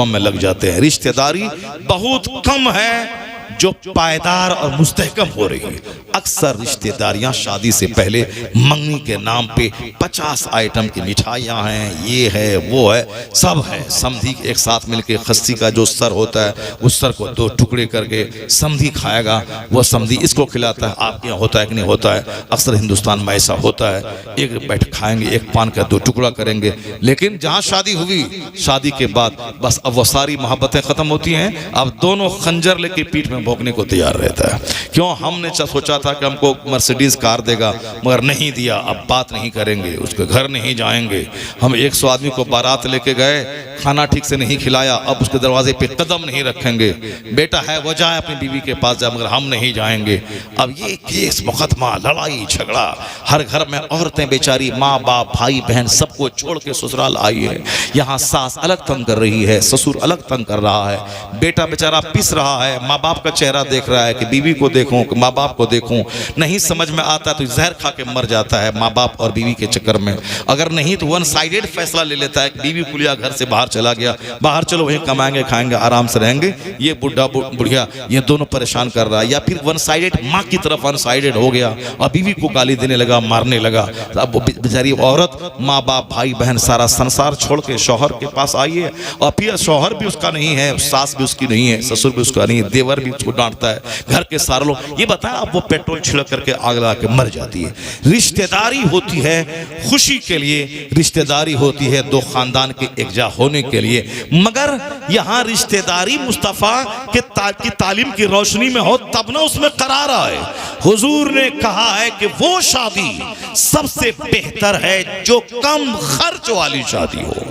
में लग जाते हैं। रिश्तेदारी बहुत कम है जो पायदार और मुस्तहकम हो रही है। अक्सर रिश्तेदारियां शादी से पहले मंगनी के नाम पे 50 आइटम की मिठाइयां हैं, ये है वो है, सब है। समधी एक साथ मिलके खस्सी का जो सर होता है, उस सर को 2 टुकड़े करके समधी खाएगा, वो समधी इसको खिलाता है। आपके यहाँ होता है कि नहीं होता है? अक्सर हिंदुस्तान में ऐसा होता है, एक बैठ खाएंगे, एक पान का 2 टुकड़ा करेंगे। लेकिन जहाँ शादी हुई, शादी के बाद बस अब वो सारी मोहब्बतें खत्म होती हैं। अब दोनों खंजर लेके पीठ में भोंकने को तैयार रहता है। क्यों? हमने सोचा था कि हमको मर्सिडीज कार देगा, मगर नहीं दिया। अब बात नहीं करेंगे, उसके घर नहीं जाएंगे। हम 100 आदमी को बारात लेके गए, खाना ठीक से नहीं खिलाया, अब उसके दरवाजे पे कदम नहीं रखेंगे। बेटा है वो जाए अपनी बीवी के पास जाए, मगर हम नहीं जाएंगे। अब ये केस मुकदमा, लड़ाई झगड़ा, हर घर में औरतें बेचारी माँ बाप भाई बहन सबको छोड़ के ससुराल आई है। यहाँ सास अलग तंग कर रही है, ससुर अलग तंग कर रहा है, बेटा बेचारा पिस रहा है, माँ बाप का चेहरा देख रहा है कि बीवी को देखूं कि माँ बाप को देखूं। नहीं समझ में आता तो जहर खा के मर जाता है माँ बाप और बीवी के चक्कर में। अगर नहीं तो 1 साइडेड फैसला ले लेता है कि बीवी कुलिया घर से बाहर चला गया, बाहर चलो वहीं कमाएंगे खाएंगे आराम से रहेंगे, ये बुढ़ा बुढ़िया ये दोनों परेशान कर रहा है। या फिर 1 साइडेड माँ की तरफ 1 साइडेड हो गया और बीवी को गाली देने लगा, मारने लगा। अब बेचारी औरत माँ बाप भाई बहन सारा संसार छोड़ के शौहर के पास आई है, और फिर शौहर भी उसका नहीं है, सास भी उसकी नहीं है, ससुर भी उसका नहीं है, देवर भी उसको डांटता है, घर के सारे लोग। ये बताया अब वो पेट्रोल छिड़क करके आग लगा के मर जाती है। रिश्तेदारी होती है खुशी के लिए, रिश्तेदारी होती है 2 खानदान के एकजा होने होने के लिए। मगर यहाँ रिश्तेदारी मुस्तफ़ा की तालीम की रोशनी में हो तब ना उसमें करार आए। हुजूर ने कहा है कि वो शादी सबसे बेहतर है जो कम खर्च वाली शादी हो।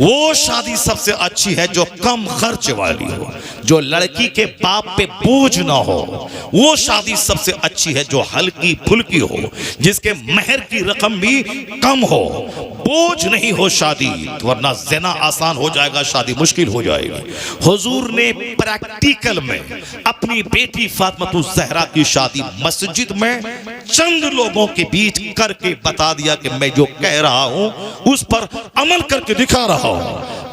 वो शादी सबसे अच्छी है जो कम खर्च वाली हो, जो लड़की के बाप पे बोझ ना हो। वो शादी सबसे अच्छी है जो हल्की फुल्की हो, जिसके महर की रकम भी कम हो, बोझ नहीं हो शादी, वरना ज़िना आसान हो जाएगा, शादी मुश्किल हो जाएगी। हुजूर ने प्रैक्टिकल में अपनी बेटी फातिमा ज़हरा की शादी मस्जिद में चंद लोगों के बीच करके बता दिया कि मैं जो कह रहा हूं उस पर अमल करके दिखा रहा हूं।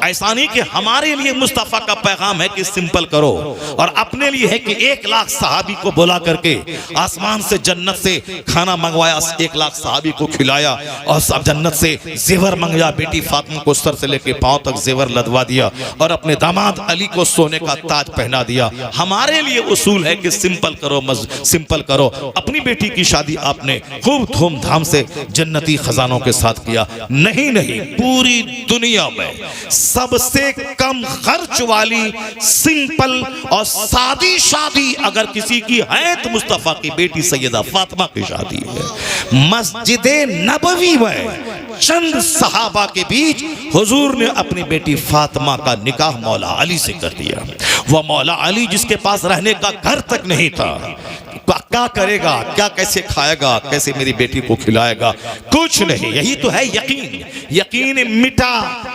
ऐसा नहीं कि हमारे लिए मुस्तफ़ा का पैगाम है कि सिंपल करो, और अपने लिए है कि 1 लाख सहाबी को बुला करके आसमान से जन्नत से खाना मंगवाया, 1 लाख सहाबी को खिलाया, और सब जन्नत से जेवर मंगवाया। बेटी फातिमा को सर से लेके पांव तक जेवर लदवा दिया और अपने दामाद अली को सोने का ताज पहना दिया। हमारे लिए उसूल है कि सिंपल करो, सिंपल करो। अपनी बेटी की शादी आपने खूब धूमधाम से जन्नती खजानों के साथ किया। नहीं नहीं, पूरी दुनिया में सबसे कम खर्च वाली सिंपल और सादी शादी अगर किसी की है तो मुस्तफ़ा की बेटी सैयदा फातिमा की शादी है। मस्जिद नबवी में चंद सहाबा के बीच हुजूर ने अपनी बेटी फातिमा का निकाह मौला अली से कर दिया। वह मौला अली जिसके पास रहने का घर तक नहीं था, क्या करेगा, क्या कैसे खाएगा, कैसे मेरी बेटी को खिलाएगा, कुछ नहीं। यही तो है यकीन। यकीन मिटा।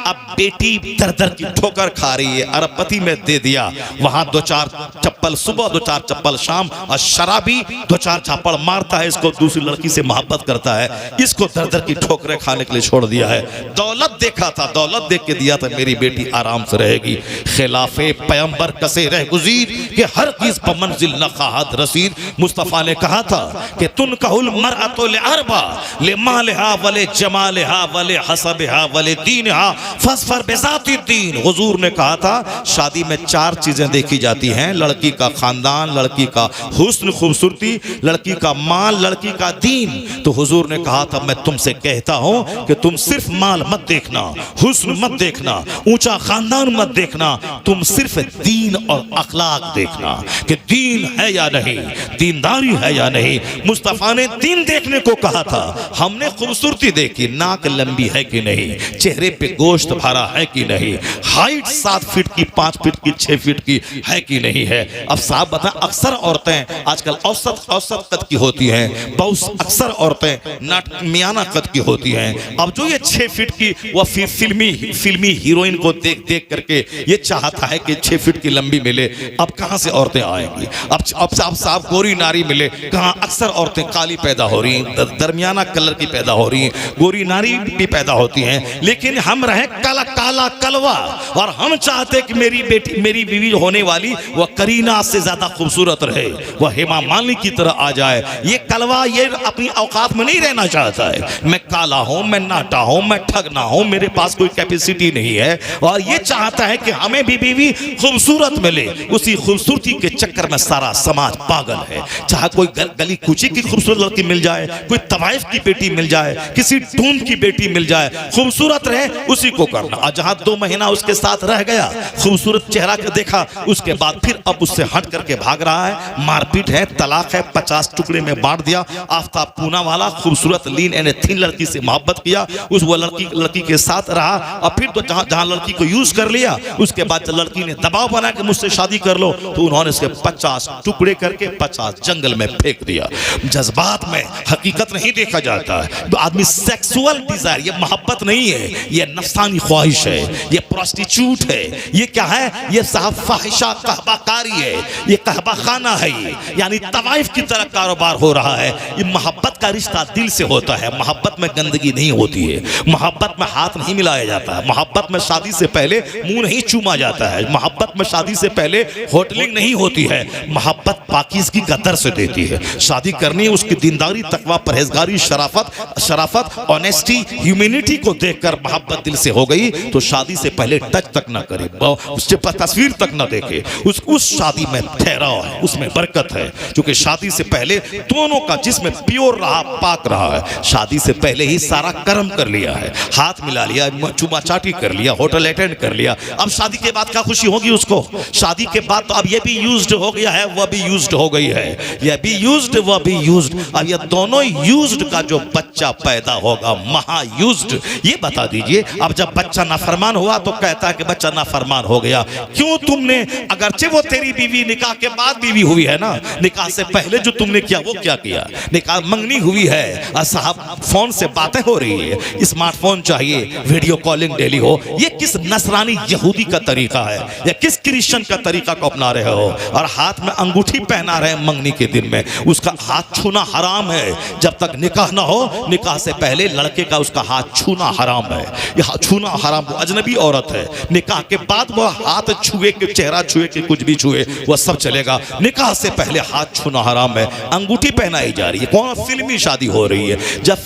अब बेटी दर दर की ठोकर खा रही है, अरबपति में दे दिया, वहां 2-4 चप्पल सुबह, 2-4 चप्पल शाम, और शराबी 2-4 झापड़ मारता है, इसको दूसरी लड़की से मोहब्बत करता है, इसको दर दर की ठोकरें खाने के लिए छोड़ दिया है। दौलत देखा था, दौलत देख के दिया था, मेरी बेटी आराम से रहेगी। खिलाफे पैगंबर कसे रह गुजीर के हर चीज पर मंजिल न खाहत रसीद। मुस्तफ़ा ने कहा था कि तुन कहूल मरअतु लिअरबा लिमालिहा वले जमालिहा वले हसबिहा वले दीनहा फस्फर बिज़ाति दीन। हुजूर ने कहा था शादी में 4 चीजें देखी जाती हैं, लड़की का खानदान, लड़की का हुस्न खूबसूरती, लड़की का माल, लड़की का दीन। तो हुजूर ने कहा था मैं तुमसे कहता हूं कि तुम सिर्फ माल मत देखना, हुस्न मत देखना, ऊंचा खानदान मत देखना, तुम सिर्फ दीन और अखलाक देखना कि दीन है या नहीं, दीनदारी है या नहीं। मुस्तफ़ा ने दीन देखने को कहा था। हमने खूबसूरती देखी, नाक लंबी है कि नहीं, चेहरे पे गोश्त भरा है कि नहीं, हाइट 7 फीट की, 5 फीट की, 6 फीट की है कि नहीं है। अब साहब बताएं, अक्सर औरतें आजकल औसत कद की होती हैं, बहुत अक्सर औरतें मियाना कद की होती हैं। अब जो ये 6 फीट की वह फिल्मी हीरोइन को देख देख करके ये चाहता है कि 6 फीट की लंबी मिले। अब कहां से औरतें आएंगी? अब साहब गोरी नारी मिले कहां? अक्सर औरतें काली पैदा हो रही हैं, दरमियाना कलर की पैदा हो रही हैं, गोरी नारी भी पैदा होती हैं, लेकिन हम रहे काला कलवा, और हम चाहते कि मेरी बेटी, मेरी बीवी होने वाली वह करीना से ज्यादा खूबसूरत रहे, वह हेमा मालिनी की तरह आ जाए। ये कलवा ये अपनी औकात में नहीं रहना चाहता है। मैं काला हूं, मैं नाटा हूं, मैं ठग ना हूं, मेरे पास कोई कैपेसिटी नहीं है, और ये चाहता है कि हमें भी बीवी खूबसूरत मिले। उसी खूबसूरती के चक्कर में सारा समाज पागल है। चाहे कोई गली कूची की खूबसूरत लड़की मिल जाए, कोई तवाइफ की बेटी मिल जाए, किसी टून की बेटी मिल जाए, खूबसूरत रहे उसी को करना। और जहां 2 महीना उसके साथ रह गया, खूबसूरत चेहरा को देखा, उसके बाद फिर अब उससे हट करके भाग रहा है, मारपीट है, तलाक है, 50 टुकड़े में बांट दिया। आफ्ताब पूना वाला खूबसूरत लीन एंड थिन लड़की से मोहब्बत किया, उस वो लड़की के साथ रहा, और फिर तो जहां लड़की को यूज कर लिया, उसके बाद लड़की ने दबाव बना के मुझसे शादी कर लो, तो उन्होंने उसके 50 टुकड़े करके 50 जंगल में फेंक दिया। जज्बात में हकीकत नहीं देखा जाता है। तो आदमी सेक्सुअल डिजायर, ये मोहब्बत नहीं है, ये नफ्सानी ख्वाहिश है, ये प्रोस्टिट्यूट है, ये क्या है, ये साहब फाहिशा कहबाकारी है, ये कहबा खाना है, ये यानी तवाइफ की तरह कारोबार हो रहा है। ये मोहब्बत का रिश्ता दिल से होता है। मोहब्बत में गंदगी नहीं होती है, मोहब्बत में हाथ नहीं मिलाया जाता है, मोहब्बत में शादी से पहले मुंह नहीं चूमा जाता है, मोहब्बत में शादी से पहले होटलिंग नहीं होती है। मोहब्बत पाकीज़गी का दर्स देती है। शादी करनी उसकी दीनदारी, तकवा, परहेजगारी, शराफत, ऑनेस्टी, ह्यूमैनिटी को देखकर मोहब्बत दिल से हो गई तो शादी से पहले टच तक ना करे, उससे तस्वीर तक ना देखे, उस शादी में ठहराव है, उसमें बरकत है। क्योंकि शादी से पहले दोनों का जिस्म प्योर रहा, पाक रहा है। शादी से पहले ही सारा कर्म कर लिया है, हाथ मिला लिया, चुमा चाटी कर लिया, होटल अटेंड कर लिया। अब शादी के बाद क्या खुशी होगी उसको? शादी के बाद तो अब ये भी यूज्ड हो गया है, वह भी यूज्ड हो गई है, यह भी यूज्ड वह भी यूज्ड। अब ये दोनों यूज्ड का जो बच्चा पैदा होगा महा यूज्ड, ये बता दीजिए। अब जब बच्चा नाफरमान हुआ तो कहता है कि बच्चा नाफरमान हो गया। क्यों? तुमने, अगरचे वो तेरी बीवी निकाह के बाद बीवी हुई है ना, निकाह से पहले जो तुमने किया वो क्या किया? निकाह मंगनी हुई है, साहब फोन से बातें हो रही है, स्मार्टफोन चाहिए, वीडियो कॉलिंग डेली हो। ये किस नसरानी यहूदी का तरीका है या किस क्रिश्चियन का तरीका को अपना रहे हो? और हाथ में अंगूठी पहना रहे हैं मंगनी के दिन में, उसका हाथ छूना हराम है। जब तक निकाह ना हो, निकाह से पहले लड़के का उसका हाथ छूना हराम है। यह छूना हराम, वो अजनबी औरत है। निकाह के बाद वो हाथ छुए के, चेहरा छुए के, कुछ भी छुए वह सब चलेगा। निकाह से पहले हाथ छूना हराम है। अंगूठी पहनाई जा रही है। कौन? फिल्मी शादी हो रही है। जब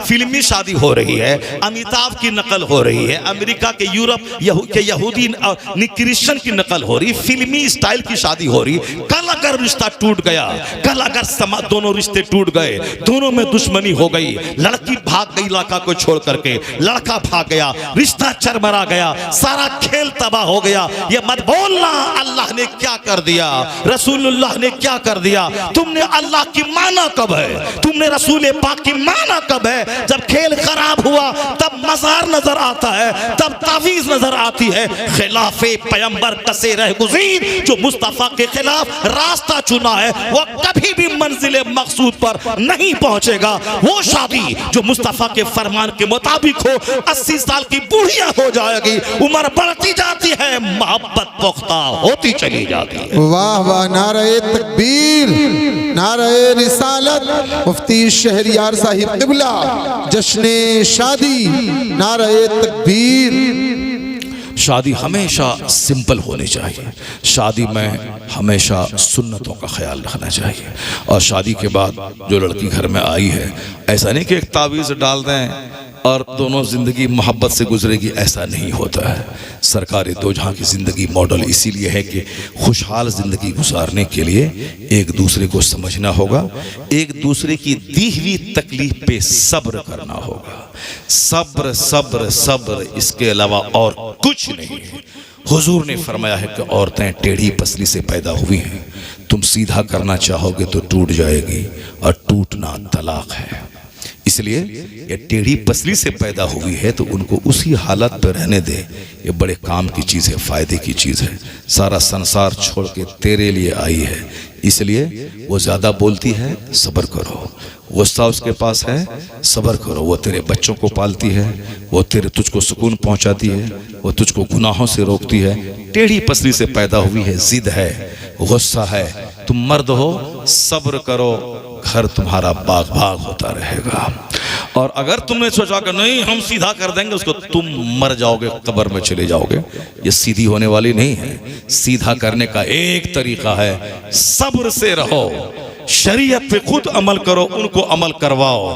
फिल्मी शादी हो रही है, अमिताभ की नकल हो रही है, अमेरिका के, यूरोप के यहूदी क्रिश्चियन की नकल हो रही, फिल्मी स्टाइल की शादी हो रही। कल अगर रिश्ता टूट गया, कल अगर दोनों रिश्ते टूट गए, दोनों में दुश्मनी हो गई, लड़की भाग गई लड़का को छोड़ करके, लड़का भाग गया, रिश्ता चरमरा गया, सारा खेल तबाह हो गया। ये मत बोलना अल्लाह ने क्या कर दिया, रसूलुल्लाह ने क्या कर दिया। तुमने अल्लाह की माना कब है? तुमने रसूल पाक की माना कब है? जब खेल खराब हुआ तब मज़ार नजर आता है, तब तावीज़ नजर आती है। खिलाफे पैगंबर कसे रह गुज़ीर, जो मुस्तफ़ा के खिलाफ रास्ता चुना है वो कभी भी मंजिल मकसूद पर नहीं पहुंचेगा। वो शादी जो मुस्तफ़ा के फरमान के मुताबिक हो, 80 साल की बूढ़िया हो जाएगी, उम्र बढ़ती जाती है, मोहब्बत पुख्ता होती चली जाती है। वाह वाह, नारे तकबीर, नारे रिसालत, मुफ्ती शहरियार साहिब क़िबला, जश्ने शादी, नारे तकबीर। शादी हमेशा सिंपल होनी चाहिए। शादी में हमेशा सुन्नतों का ख्याल रखना चाहिए। और शादी के बाद जो लड़की घर में आई है, ऐसा नहीं कि एक तावीज़ डाल दें और दोनों ज़िंदगी मोहब्बत से गुजरेगी, ऐसा नहीं होता है। सरकार दो जहाँ की ज़िंदगी मॉडल इसीलिए है कि खुशहाल ज़िंदगी गुजारने के लिए एक दूसरे को समझना होगा, एक दूसरे की दी हुई तकलीफ पे सब्र करना होगा। सब्र सब्र सब्र, इसके अलावा और कुछ नहीं है। हुजूर ने फरमाया है कि औरतें टेढ़ी पसली से पैदा हुई हैं, तुम सीधा करना चाहोगे तो टूट जाएगी, और टूटना तलाक है। इसलिए ये टेढ़ी पसली से पैदा हुई है तो उनको उसी हालत पर रहने दे। ये बड़े काम की चीज़ है, फ़ायदे की चीज़ है। सारा संसार छोड़ के तेरे लिए आई है, इसलिए वो ज़्यादा बोलती है, सब्र करो। गुस्सा उसके पास है, सब्र करो। वो तेरे बच्चों को पालती है, वो तुझको सुकून पहुंचाती है, वो तुझको गुनाहों से रोकती है। टेढ़ी पसली से पैदा हुई है, जिद है, गुस्सा है। तुम मर्द हो, सब्र करो, घर तुम्हारा बाग बाग होता रहेगा। और अगर तुमने सोचा कि नहीं हम सीधा कर देंगे उसको, तुम मर जाओगे, कब्र में चले जाओगे। ये सीधी होने वाली नहीं है। सीधा करने का एक तरीका है, सब्र से रहो, शरीयत पे खुद अमल करो, उनको अमल करवाओ,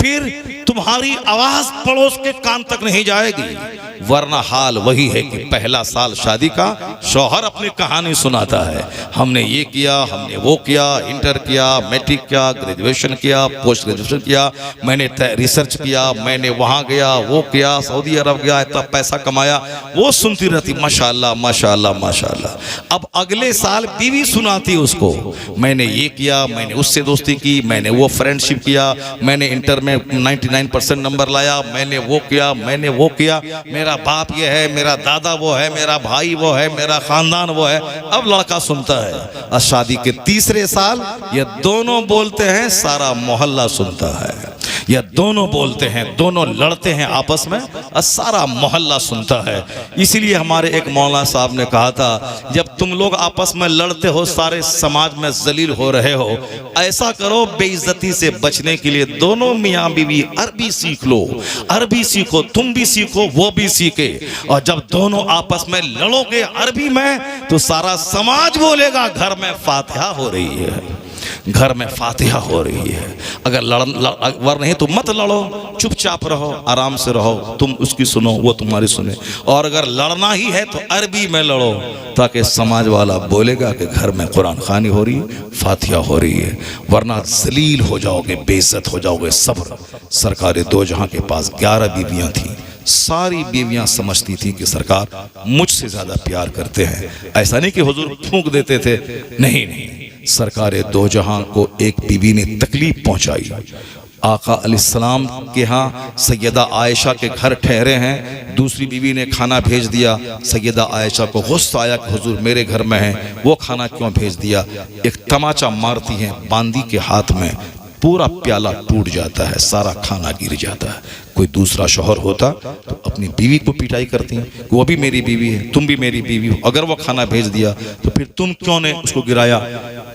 फिर तुम्हारी आवाज पड़ोस के कान तक नहीं जाएगी। वरना हाल वही है कि पहला साल शादी का शौहर अपनी कहानी सुनाता है, हमने ये किया, हमने वो किया, इंटर किया, मैट्रिक किया, ग्रेजुएशन किया, पोस्ट ग्रेजुएशन किया, मैंने रिसर्च किया, मैंने वहाँ गया, वो किया, सऊदी अरब गया, इतना पैसा कमाया। वो सुनती रहती माशाल्लाह माशाल्लाह माशाल्लाह। अब अगले साल बीवी सुनाती उसको, मैंने ये किया, मैंने उससे दोस्ती की, मैंने वो फ्रेंडशिप किया, मैंने इंटर में 99% नंबर लाया, मैंने वो किया, मैंने वो किया, मेरा बाप ये है, मेरा दादा वो है, मेरा भाई वो है, मेरा खानदान वो है। अब लड़का सुनता है। और शादी के तीसरे साल ये दोनों बोलते हैं, सारा मोहल्ला सुनता है। ये दोनों बोलते हैं, दोनों लड़ते हैं आपस में, और सारा मोहल्ला सुनता है। इसीलिए हमारे एक मौलाना साहब ने कहा था, जब तुम लोग आपस में लड़ते हो, सारे समाज में जलील हो रहे हो, ऐसा करो बेइज्जती से बचने के लिए दोनों मियाँ बीवी अरबी सीख लो, अरबी सीखो, तुम भी सीखो, वो भी सीखे। और जब दोनों आपस में लड़ोगे अरबी में, तो सारा समाज बोलेगा घर में फातिहा हो रही है। घर में फातिहा हो रही है। अगर वर नहीं तो मत लड़ो, चुपचाप रहो, आराम से रहो, तुम उसकी सुनो वो तुम्हारी सुने। और अगर लड़ना ही है तो अरबी में लड़ो, ताकि समाज वाला बोलेगा कि घर में कुरान खानी हो रही है, फातिहा हो रही है, वरना जलील हो जाओगे, बेइज्जत हो जाओगे। सब्र। सरकार दो जहां के पास 11 बीवियां थी। सारी बीवियां समझती थी कि सरकार मुझसे ज्यादा प्यार करते हैं। ऐसा नहीं कि हुजूर फूंक देते थे, नहीं नहीं, सरकार दो जहां को एक बीवी ने तकलीफ पहुंचाई। आका अलैहिस्सलाम के यहाँ सैयदा आयशा के घर ठहरे हैं, दूसरी बीवी ने खाना भेज दिया। सैयदा आयशा को गुस्सा आया कि हुजूर मेरे घर में है, वो खाना क्यों भेज दिया। एक तमाचा मारती हैं बांदी के हाथ में, पूरा प्याला टूट जाता है, सारा खाना गिर जाता है। कोई दूसरा शौहर होता तो अपनी बीवी को पिटाई करती हैं कि वो भी मेरी बीवी है, तुम भी मेरी बीवी हो, अगर वो खाना भेज दिया तो फिर तुम क्यों ने उसको गिराया।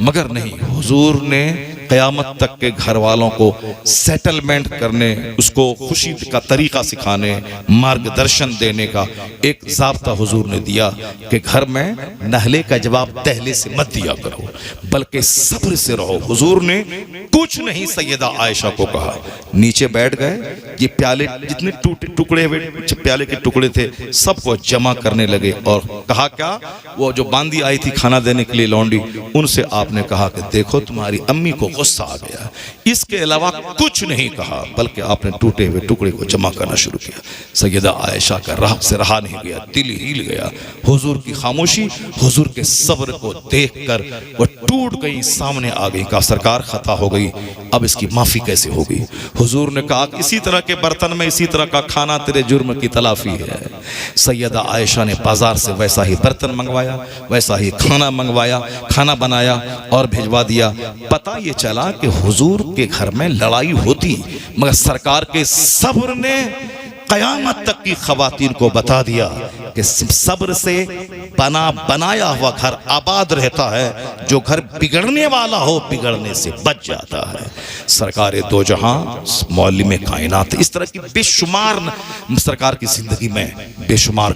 मगर नहीं, हुजूर ने क़यामत तक के घर वालों को सेटलमेंट करने, उसको खुशी का तरीका सिखाने, मार्गदर्शन देने का एक ज़ाब्ता हुजूर ने दिया कि घर में नहले का जवाब दहले से मत दिया करो, बल्कि सब्र से रहो। हुजूर ने कुछ नहीं सैयदा आयशा को कहा, नीचे बैठ गए, ये प्याले जितने टुकड़े हुए प्याले के टुकड़े थे सबको जमा करने लगे और कहा क्या, वो जो बांदी आई थी खाना देने के लिए लौंडी, उनसे आपने कहा कि देखो तुम्हारी अम्मी को गुस्सा आ गया। इसके अलावा कुछ नहीं कहा, बल्कि आपने टूटे हुए टुकड़े को जमा करना शुरू किया। सैयदा आयशा का राह से रहा नहीं गया, दिल हिल गया। हुजूर की खामोशी, हुजूर के सब्र को देखकर वो टूट गई, सामने आ गई। कहा सरकार खता हो गई, अब इसकी माफी कैसे होगी। हुजूर ने कहा इसी तरह के बर्तन में इसी तरह का खाना तेरे जुर्म की तलाफी है। सैयदा आयशा ने बाजार से वैसा ही बर्तन मंगवाया, वैसा ही खाना मंगवाया, खाना बनाया और भिजवा दिया। पता ये चला कि हुजूर के घर में लड़ाई होती, मगर सरकार के सब्र ने क़यामत तक की ख़वातीन को बता दिया कि सब्र से बनाया हुआ घर आबाद रहता है, जो घर बिगड़ने वाला हो बिगड़ने से बच जाता है। सरकार दो जहां मौलिम कायनात, इस तरह की बेशुमार सरकार की ज़िंदगी में बेशुमार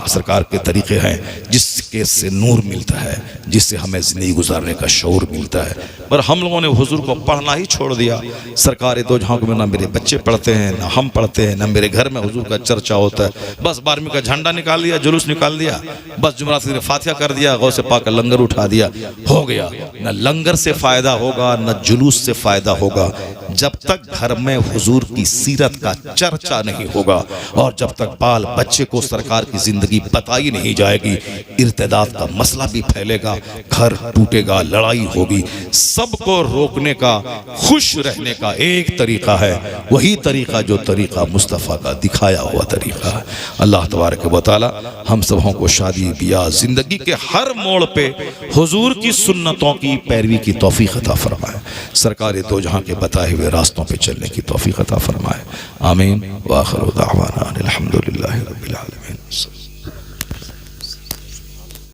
सरकार के तरीक़े हैं जिसके से नूर मिलता है, जिससे हमें ज़िंदगी गुजारने का शऊर मिलता है। पर हम लोगों ने हुजूर को पढ़ना ही छोड़ दिया। सरकार दो जहां को ना मेरे बच्चे पढ़ते हैं, ना हम पढ़ते हैं, ना मेरे घर में हुजूर का चर्चा होता है। बस 12वीं का झंडा निकाल दिया, जुलूस निकाल दिया, बस जुमरात से फातिहा कर दिया, गौसे पाक का लंगर उठा दिया, हो गया। न लंगर से फायदा होगा, न जुलूस से फायदा होगा, जब तक घर में हुजूर की सीरत का चर्चा नहीं होगा और जब तक बाल बच्चे को सरकार की जिंदगी बताई नहीं जाएगी। इर्तिदाद का मसला भी फैलेगा, घर टूटेगा, लड़ाई होगी। सबको रोकने का, खुश रहने का एक तरीका है, वही तरीका जो तरीका मुस्तफ़ा का दिखाया हुआ तरीका है। अल्लाह तबारक व तआला हम सबों को शादी ब्याह जिंदगी के हर मोड़ पे हुजूर की सुन्नतों की पैरवी की तौफीक अता फरमाए। सरकार दो जहां के बताए हुए रास्तों पे चलने की तौफीक अता फरमाए। आमीन व आखिर दावाना अनिल हम्दुलिल्लाहि रब्बिल आलमीन।